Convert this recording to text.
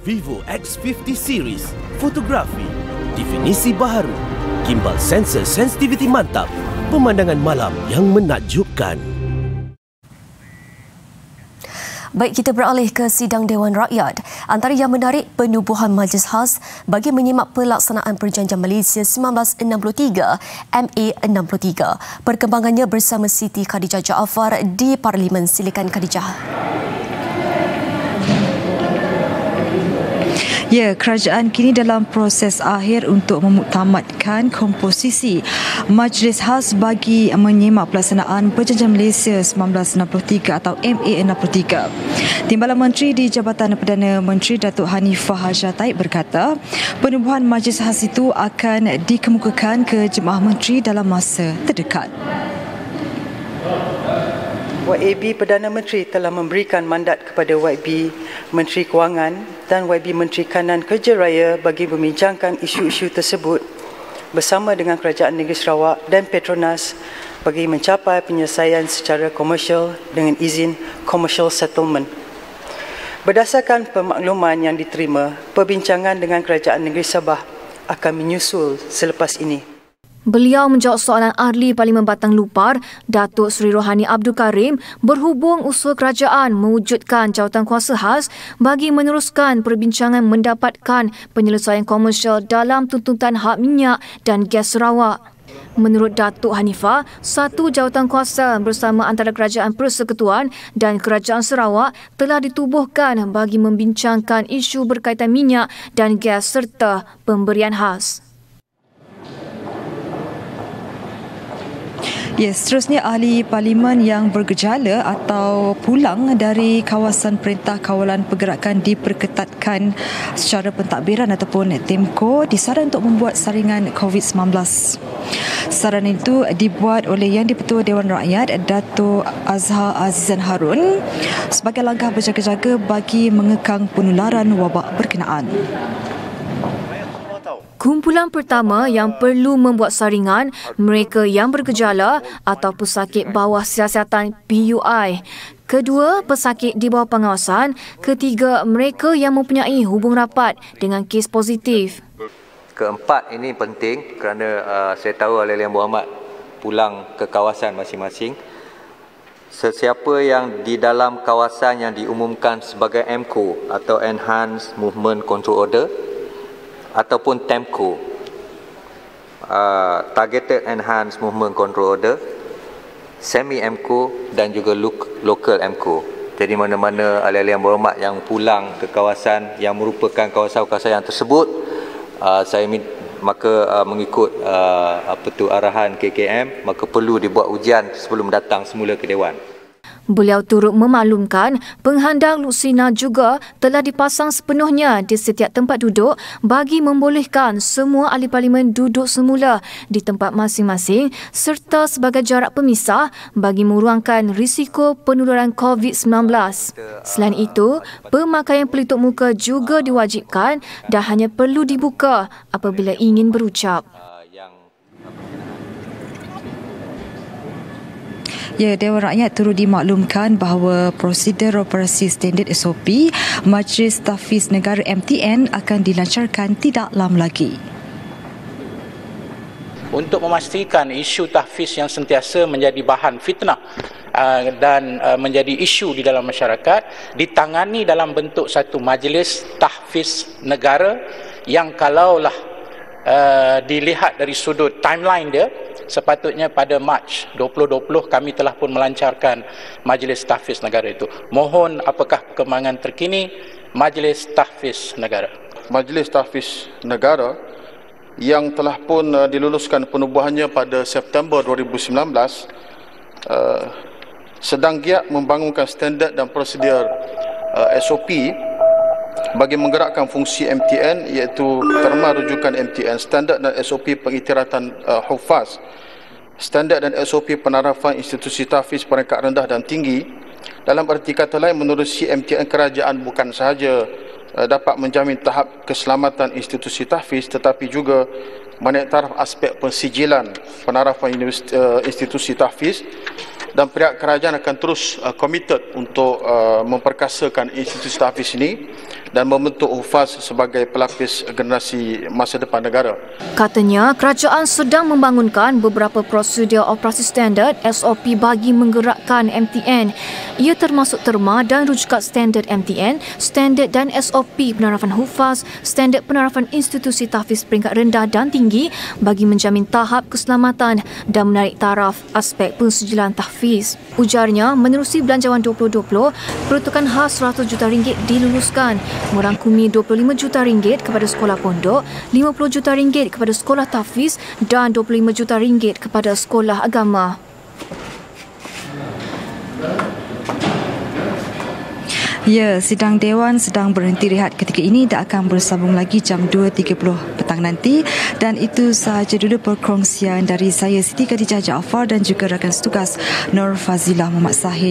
Vivo X50 Series, fotografi, definisi baharu, gimbal sensor sensitiviti mantap, pemandangan malam yang menakjubkan. Baik, kita beralih ke sidang Dewan Rakyat. Antara yang menarik, penubuhan Majlis Khas bagi menyimak pelaksanaan Perjanjian Malaysia 1963 MA63. Perkembangannya bersama Siti Khadijah Jaafar di Parlimen. Silakan Khadijah. Ya, kerajaan kini dalam proses akhir untuk memuktamadkan komposisi Majlis Khas bagi menyimak pelaksanaan Perjanjian Malaysia 1963 atau MA63. Timbalan Menteri di Jabatan Perdana Menteri Datuk Hanifah Hasha Taib berkata, penubuhan Majlis Khas itu akan dikemukakan ke Jemaah Menteri dalam masa terdekat. YAB Perdana Menteri telah memberikan mandat kepada YB Menteri Kewangan dan YB Menteri Kanan Kerja Raya bagi membincangkan isu-isu tersebut bersama dengan Kerajaan Negeri Sarawak dan Petronas bagi mencapai penyelesaian secara komersial dengan izin commercial settlement. Berdasarkan pemakluman yang diterima, perbincangan dengan Kerajaan Negeri Sabah akan menyusul selepas ini. Beliau menjawab soalan ahli Parlimen Batang Lupar, Datuk Seri Rohani Abdul Karim, berhubung usaha kerajaan mewujudkan jawatankuasa khas bagi meneruskan perbincangan mendapatkan penyelesaian komersial dalam tuntutan hak minyak dan gas Sarawak. Menurut Datuk Hanifah, satu jawatankuasa bersama antara Kerajaan Persekutuan dan Kerajaan Sarawak telah ditubuhkan bagi membincangkan isu berkaitan minyak dan gas serta pemberian khas. Ya, seterusnya ahli parlimen yang bergejala atau pulang dari kawasan Perintah Kawalan Pergerakan diperketatkan secara pentadbiran ataupun TEMCO disaran untuk membuat saringan COVID-19. Saran itu dibuat oleh Yang di-Pertua Dewan Rakyat Dato' Azhar Azizan Harun sebagai langkah berjaga-jaga bagi mengekang penularan wabak berkenaan. Kumpulan pertama yang perlu membuat saringan mereka yang bergejala atau pesakit bawah siasatan PUI. Kedua, pesakit di bawah pengawasan. Ketiga, mereka yang mempunyai hubung rapat dengan kes positif. Keempat ini penting kerana saya tahu Ahli Yang Berhormat pulang ke kawasan masing-masing. Sesiapa yang di dalam kawasan yang diumumkan sebagai MCO atau Enhanced Movement Control Order ataupun TEMCO, Targeted Enhanced Movement Control Order, Semi-MCO dan juga Local MCO. Jadi mana-mana ahli-ahli yang berhormat yang pulang ke kawasan yang merupakan kawasan-kawasan yang tersebut, saya mengikut arahan KKM, maka perlu dibuat ujian sebelum datang semula ke Dewan. Beliau turut memaklumkan penghandang Luksina juga telah dipasang sepenuhnya di setiap tempat duduk bagi membolehkan semua ahli parlimen duduk semula di tempat masing-masing serta sebagai jarak pemisah bagi mengurangkan risiko penularan COVID-19. Selain itu, pemakaian pelitup muka juga diwajibkan dan hanya perlu dibuka apabila ingin berucap. Ya, Dewan Rakyat turut dimaklumkan bahawa prosedur operasi standard SOP Majlis Tahfiz Negara MTN akan dilancarkan tidak lama lagi. Untuk memastikan isu tahfiz yang sentiasa menjadi bahan fitnah dan menjadi isu di dalam masyarakat ditangani dalam bentuk satu Majlis Tahfiz Negara yang kalaulah dilihat dari sudut timeline dia, sepatutnya pada Mac 2020 kami telah pun melancarkan Majlis Tahfiz Negara itu. Mohon apakah perkembangan terkini Majlis Tahfiz Negara? Majlis Tahfiz Negara yang telah pun diluluskan penubuhannya pada September 2019 sedang giat membangunkan standard dan prosedur SOP bagi menggerakkan fungsi MTN, iaitu terma rujukan MTN, standard dan SOP pengiktirafan Hufaz, standard dan SOP penarafan institusi tahfiz peringkat rendah dan tinggi. Dalam erti kata lain, menerusi MTN, kerajaan bukan sahaja dapat menjamin tahap keselamatan institusi tahfiz tetapi juga menaik taraf aspek pensijilan penarafan institusi tahfiz dan pihak kerajaan akan terus committed untuk memperkasakan institusi tahfiz ini dan membentuk hufaz sebagai pelapis generasi masa depan negara. Katanya, kerajaan sedang membangunkan beberapa prosedur operasi standard SOP bagi menggerakkan MTN. Ia termasuk terma dan rujukan standard MTN, standard dan SOP penarafan hufaz, standard penarafan institusi tahfiz peringkat rendah dan tinggi bagi menjamin tahap keselamatan dan menarik taraf aspek pensijilan tahfiz. Ujarnya, menerusi Belanjawan 2020, peruntukan khas RM100 juta diluluskan, merangkumi RM25 juta kepada sekolah pondok, RM50 juta kepada sekolah tahfiz dan RM25 juta kepada sekolah agama. Ya, sidang Dewan sedang berhenti rehat ketika ini dan akan bersambung lagi jam 2.30 petang nanti. Dan itu sahaja dulu perkongsian dari saya, Siti Khadijah Jaafar dan juga rakan setugas Nur Fazilah Muhammad Sahid.